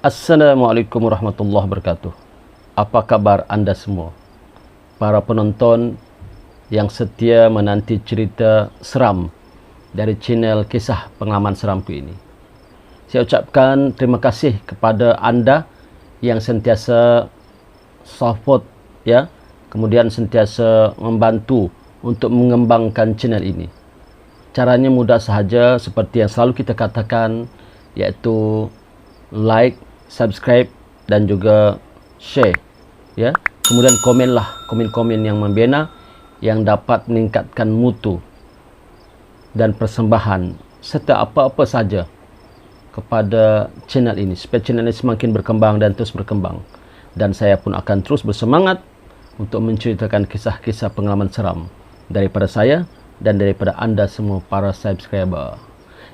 Assalamualaikum warahmatullahi wabarakatuh. Apa kabar anda semua? Para penonton yang setia menanti cerita seram dari channel Kisah Pengalaman Seramku ini. Saya ucapkan terima kasih kepada anda yang sentiasa support ya, kemudian sentiasa membantu untuk mengembangkan channel ini. Caranya mudah sahaja seperti yang selalu kita katakan, yaitu like, subscribe dan juga share ya. Kemudian komenlah komen-komen yang membina yang dapat meningkatkan mutu dan persembahan serta apa-apa saja kepada channel ini supaya channel ini semakin berkembang dan terus berkembang. Dan saya pun akan terus bersemangat untuk menceritakan kisah-kisah pengalaman seram daripada saya dan daripada anda semua para subscriber.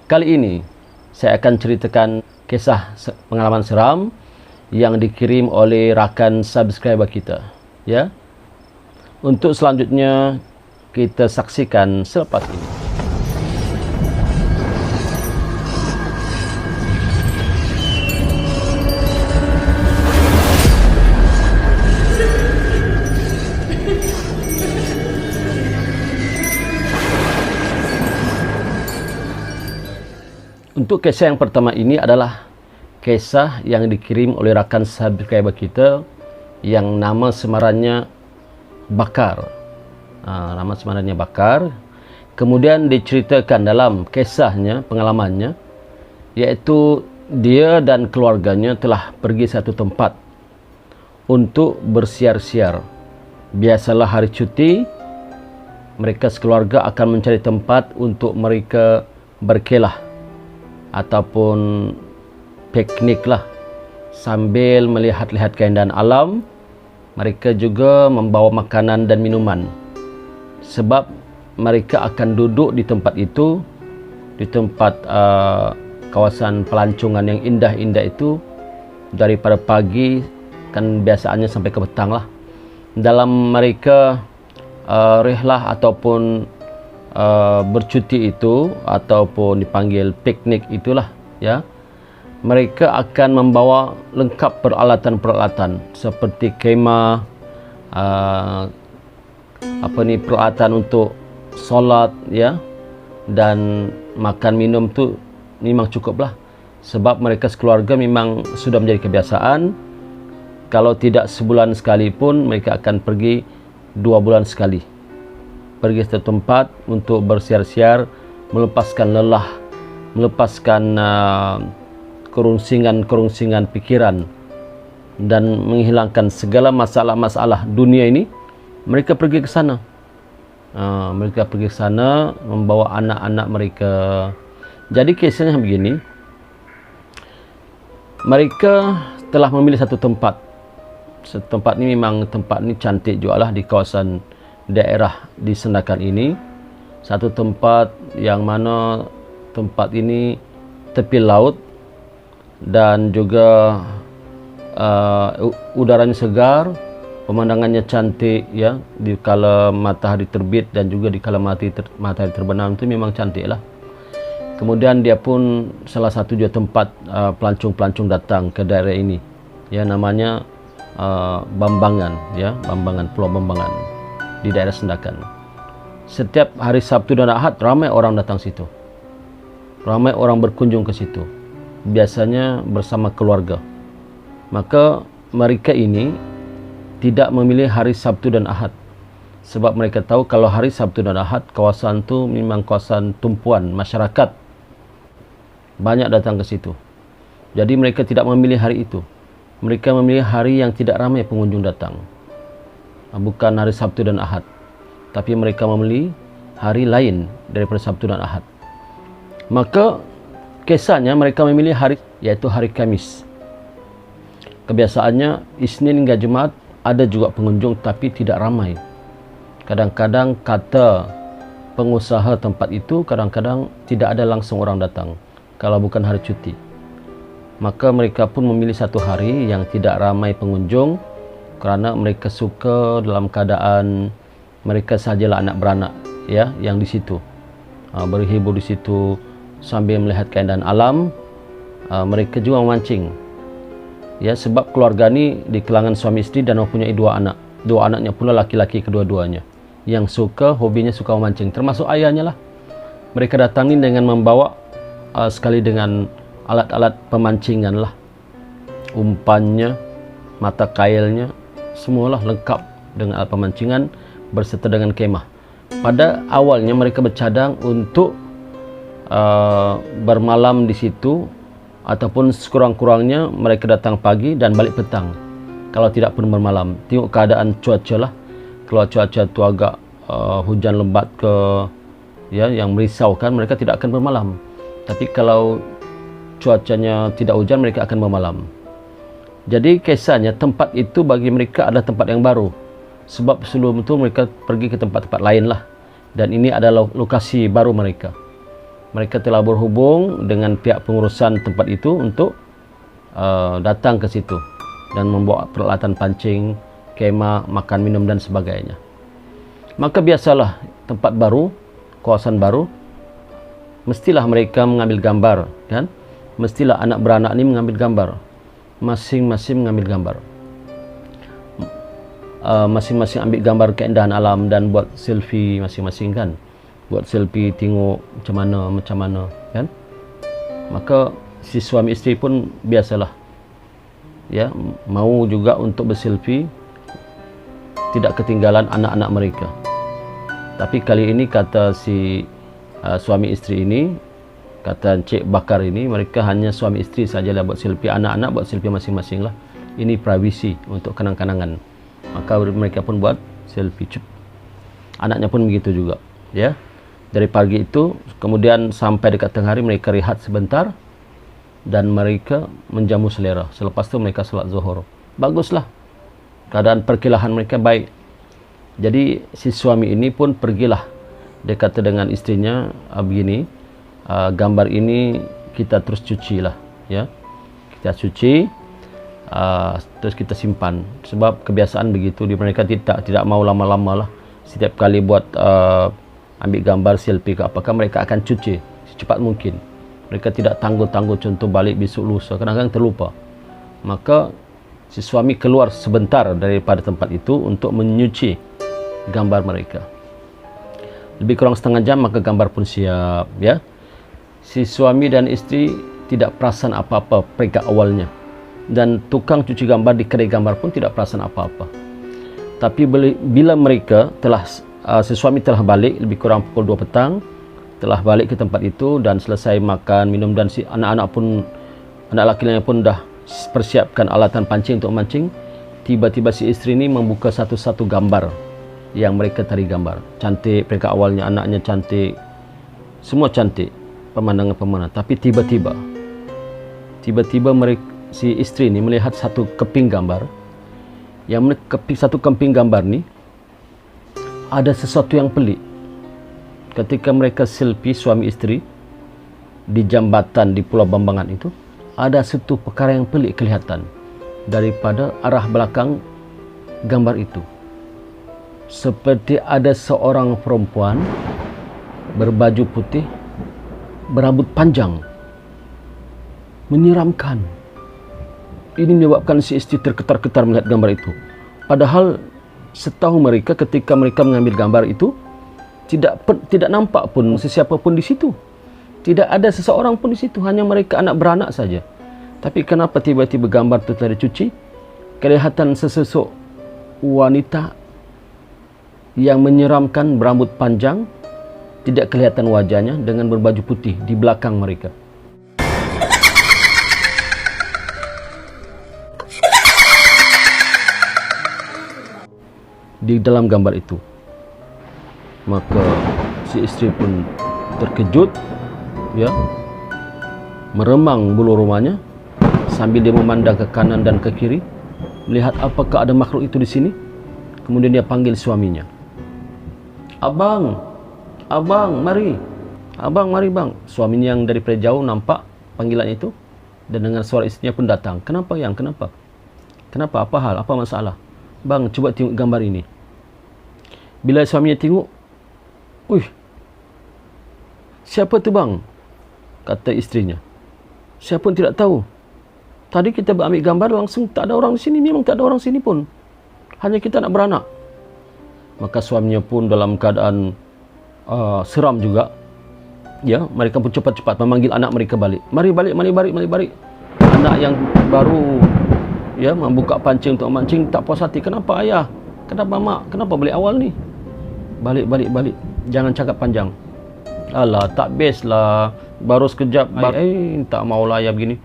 Kali ini saya akan ceritakan kisah pengalaman seram yang dikirim oleh rakan subscriber kita ya. Untuk selanjutnya kita saksikan selepas ini. Untuk kisah yang pertama ini adalah kisah yang dikirim oleh rakan subscriber kita yang nama samarannya Bakar. Nama samarannya Bakar. Kemudian diceritakan dalam kisahnya, pengalamannya, iaitu dia dan keluarganya telah pergi satu tempat untuk bersiar-siar. Biasalah hari cuti, mereka sekeluarga akan mencari tempat untuk mereka berkelah ataupun piknik lah, sambil melihat-lihat keindahan alam. Mereka juga membawa makanan dan minuman, sebab mereka akan duduk di tempat itu, di tempat kawasan pelancongan yang indah-indah itu daripada pagi, kan biasaannya sampai ke petang lah. Dalam mereka rihlah ataupun bercuti itu ataupun dipanggil piknik itulah ya, mereka akan membawa lengkap peralatan-peralatan seperti kemah, peralatan untuk solat ya, dan makan minum tu memang cukuplah, sebab mereka sekeluarga memang sudah menjadi kebiasaan. Kalau tidak sebulan sekali pun mereka akan pergi 2 bulan sekali, pergi ke tempat untuk bersiar-siar, melepaskan lelah, melepaskan kerungsingan pikiran dan menghilangkan segala masalah-masalah dunia ini. Mereka pergi ke sana. Mereka pergi ke sana membawa anak-anak mereka. Jadi kisahnya begini. Mereka telah memilih satu tempat. Tempat ini memang tempat ini cantik juga lah, di kawasan daerah di Sendakan ini. Satu tempat yang mana tempat ini tepi laut dan juga udaranya segar, pemandangannya cantik ya, di kala matahari terbit dan juga di kala matahari terbenam itu memang cantik lah. Kemudian dia pun salah satu juga tempat pelancong-pelancong datang ke daerah ini ya, namanya Bambangan ya, Bambangan, Pulau Bambangan di daerah Sendakan. Setiap hari Sabtu dan Ahad ramai orang datang situ, ramai orang berkunjung ke situ, biasanya bersama keluarga. Maka mereka ini tidak memilih hari Sabtu dan Ahad, sebab mereka tahu kalau hari Sabtu dan Ahad kawasan itu memang kawasan tumpuan masyarakat, banyak datang ke situ. Jadi mereka tidak memilih hari itu, mereka memilih hari yang tidak ramai pengunjung datang, bukan hari Sabtu dan Ahad, tapi mereka memilih hari lain daripada Sabtu dan Ahad. Maka kisahnya mereka memilih hari, yaitu hari Kamis. Kebiasaannya Isnin hingga Jumaat ada juga pengunjung tapi tidak ramai. Kadang-kadang kata pengusaha tempat itu, kadang-kadang tidak ada langsung orang datang kalau bukan hari cuti. Maka mereka pun memilih satu hari yang tidak ramai pengunjung, kerana mereka suka dalam keadaan mereka sajalah anak beranak ya yang di situ berhibur di situ sambil melihat keindahan alam. Mereka juga memancing Ya, sebab keluarga ni di kalangan suami isteri dan mempunyai dua anak. Dua anaknya pula laki-laki kedua-duanya. Yang hobinya suka memancing. Termasuk ayahnya lah. Mereka datang ni dengan membawa sekali dengan alat-alat pemancingan lah. Umpannya, mata kailnya, semualah lengkap dengan alat pemancingan berserta dengan kemah. Pada awalnya mereka bercadang untuk bermalam di situ, ataupun sekurang-kurangnya mereka datang pagi dan balik petang. Kalau tidak pun bermalam. Tengok keadaan cuaca lah. Kalau cuaca tu agak hujan lebat ke, ya, yang merisaukan, mereka tidak akan bermalam. Tapi kalau cuacanya tidak hujan, mereka akan bermalam. Jadi kisahnya tempat itu bagi mereka adalah tempat yang baru. Sebab sebelum itu mereka pergi ke tempat-tempat lain lah. Dan ini adalah lokasi baru mereka. Mereka telah berhubung dengan pihak pengurusan tempat itu untuk datang ke situ dan membawa peralatan pancing, kemah, makan minum dan sebagainya. Maka biasalah tempat baru, kawasan baru, mestilah mereka mengambil gambar, kan? Mestilah anak beranak ini mengambil gambar. Masing-masing mengambil gambar. Masing-masing ambil gambar keindahan alam dan buat selfie masing-masing, kan? Buat selfie, tengok macam mana, kan? Maka si suami isteri pun biasalah, ya, mau juga untuk berselfie, tidak ketinggalan anak-anak mereka. Tapi kali ini kata si suami isteri ini, kata Encik Bakar ini, mereka hanya suami isteri sajalah buat selfie, anak-anak buat selfie masing-masing lah. Ini privasi untuk kenang-kenangan. Maka mereka pun buat selfie. Anaknya pun begitu juga, ya. Dari pagi itu, kemudian sampai dekat tengah hari mereka rehat sebentar dan mereka menjamu selera. Selepas itu mereka solat zuhur. Baguslah. Keadaan perkelahan mereka baik. Jadi si suami ini pun pergilah. Dia kata dengan istrinya, begini, gambar ini kita terus cuci lah, ya. Kita cuci, terus kita simpan. Sebab kebiasaan begitu, mereka tidak mau lama-lama lah. Setiap kali buat ambil gambar selfie ke apakah, mereka akan cuci secepat mungkin. Mereka tidak tangguh-tangguh, contoh balik besok lusa, kadang-kadang terlupa. Maka si suami keluar sebentar daripada tempat itu untuk menyuci gambar mereka. Lebih kurang setengah jam maka gambar pun siap, ya. Si suami dan isteri tidak perasan apa-apa peringkat awalnya, dan tukang cuci gambar di kedai gambar pun tidak perasan apa-apa. Tapi bila mereka telah si suami telah balik lebih kurang pukul 2 petang, telah balik ke tempat itu dan selesai makan, minum, dan si anak-anak pun, anak laki-lakinya pun dah persiapkan alatan pancing untuk memancing. Tiba-tiba si isteri ini membuka satu-satu gambar yang mereka tarik gambar. Cantik peringkat awalnya, anaknya cantik, semua cantik, pemandangan-pemandangan. Tapi tiba-tiba mereka, si isteri ini melihat satu keping gambar. Yang satu keping gambar ni ada sesuatu yang pelik. Ketika mereka selfie suami isteri di jambatan di Pulau Bambangan itu, ada satu perkara yang pelik kelihatan daripada arah belakang gambar itu. Seperti ada seorang perempuan berbaju putih, berambut panjang, menyeramkan. Ini menyebabkan si isteri terketar-ketar melihat gambar itu. Padahal setahu mereka, ketika mereka mengambil gambar itu, tidak nampak pun sesiapa pun di situ. Tidak ada seseorang pun di situ, hanya mereka anak beranak saja. Tapi kenapa tiba-tiba gambar itu telah dicuci? Kelihatan sesosok wanita yang menyeramkan, berambut panjang, tidak kelihatan wajahnya, dengan berbaju putih di belakang mereka. Di dalam gambar itu. Maka si isteri pun terkejut, ya, meremang bulu rumahnya sambil dia memandang ke kanan dan ke kiri, melihat apakah ada makhluk itu di sini. Kemudian dia panggil suaminya. Abang, mari. Abang, mari bang. Suaminya yang dari jauh nampak panggilan itu dan dengan suara istrinya pun datang. Kenapa yang? Kenapa? Kenapa? Apa hal? Apa masalah? Bang, cuba tengok gambar ini. Bila suaminya tengok, "Uih, siapa tu bang?" kata istrinya. "Saya pun tidak tahu." Tadi kita ambil gambar langsung tak ada orang di sini, memang tak ada orang sini pun. Hanya kita nak beranak. Maka suaminya pun dalam keadaan seram juga. Ya, mereka pun cepat-cepat memanggil anak mereka balik. Mari balik, mari balik, mari balik. Anak yang baru ya membuka pancing untuk memancing tak puas hati. Kenapa ayah? Kenapa mak? Kenapa balik awal ni? Balik, balik, balik. Jangan cakap panjang. Alah, tak best lah. Baru sekejap. Tak maulah ayah begini.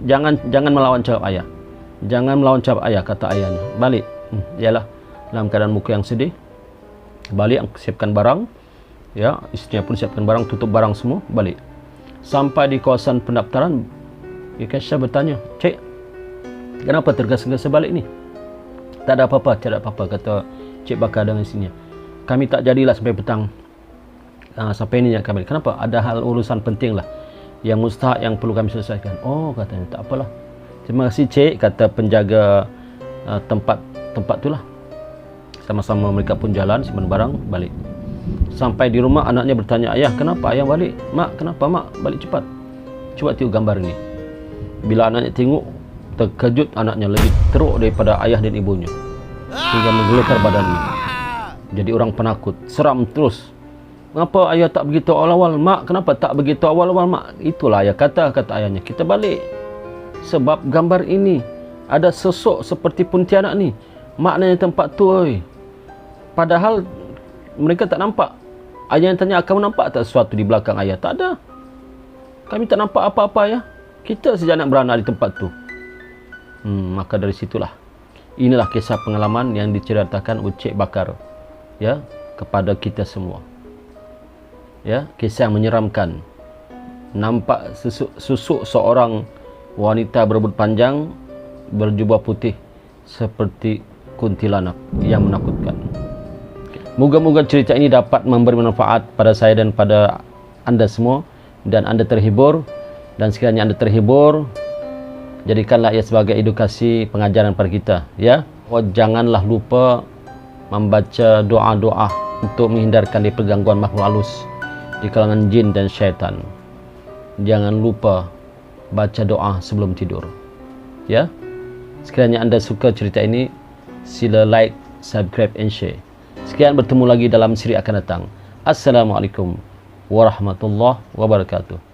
Jangan melawan cakap ayah. Jangan melawan cakap ayah, kata ayahnya. Balik. Yalah, dalam keadaan muka yang sedih. Balik, siapkan barang. Ya, istrinya pun siapkan barang, tutup barang semua, balik. Sampai di kawasan pendaftaran, Kesha bertanya, "Cik, kenapa tergesa-gesa balik ni?" "Tak ada apa-apa, tak ada apa-apa," kata Cik Bakar dengan istrinya. "Kami tak jadilah sampai petang. Sampai ni yang kami. Kenapa? Ada hal urusan penting lah yang mustahak yang perlu kami selesaikan." "Oh," katanya, "tak apalah. Terima kasih Cik," kata penjaga tempat tu lah. Sama-sama mereka pun jalan, simpan barang, balik. Sampai di rumah, anaknya bertanya, "Ayah, kenapa ayah balik?" "Mak, kenapa mak balik cepat?" "Cuba tengok gambar ini." Bila anaknya tengok, terkejut anaknya lebih teruk daripada ayah dan ibunya, sehingga menggelekar badannya. Jadi orang penakut, seram terus. "Kenapa ayah tak begitu awal-awal?" "Mak, kenapa tak begitu awal-awal mak?" "Itulah ayah kata ayahnya, kita balik. Sebab gambar ini ada sosok seperti Pontianak ni. Maknanya tempat tu, oi. Padahal mereka tak nampak." Ayah yang tanya, "Kamu nampak tak sesuatu di belakang ayah?" "Tak ada. Kami tak nampak apa-apa ayah. Kita saja nak beranak di tempat tu." Maka dari situlah, inilah kisah pengalaman yang diceritakan oleh Cik Bakar, ya, kepada kita semua. Ya, kisah yang menyeramkan. Nampak susuk seorang wanita berambut panjang, berjubah putih seperti kuntilanak yang menakutkan. Moga-moga cerita ini dapat memberi manfaat pada saya dan pada anda semua, dan anda terhibur. Dan sekiranya anda terhibur, jadikanlah ia sebagai edukasi pengajaran pada kita, ya. Janganlah lupa membaca doa-doa untuk menghindarkan dari pergangguan makhluk halus di kalangan jin dan syaitan. Jangan lupa baca doa sebelum tidur, ya. Sekiranya anda suka cerita ini, sila like, subscribe and share. Sekian, bertemu lagi dalam siri akan datang. Assalamualaikum warahmatullahi wabarakatuh.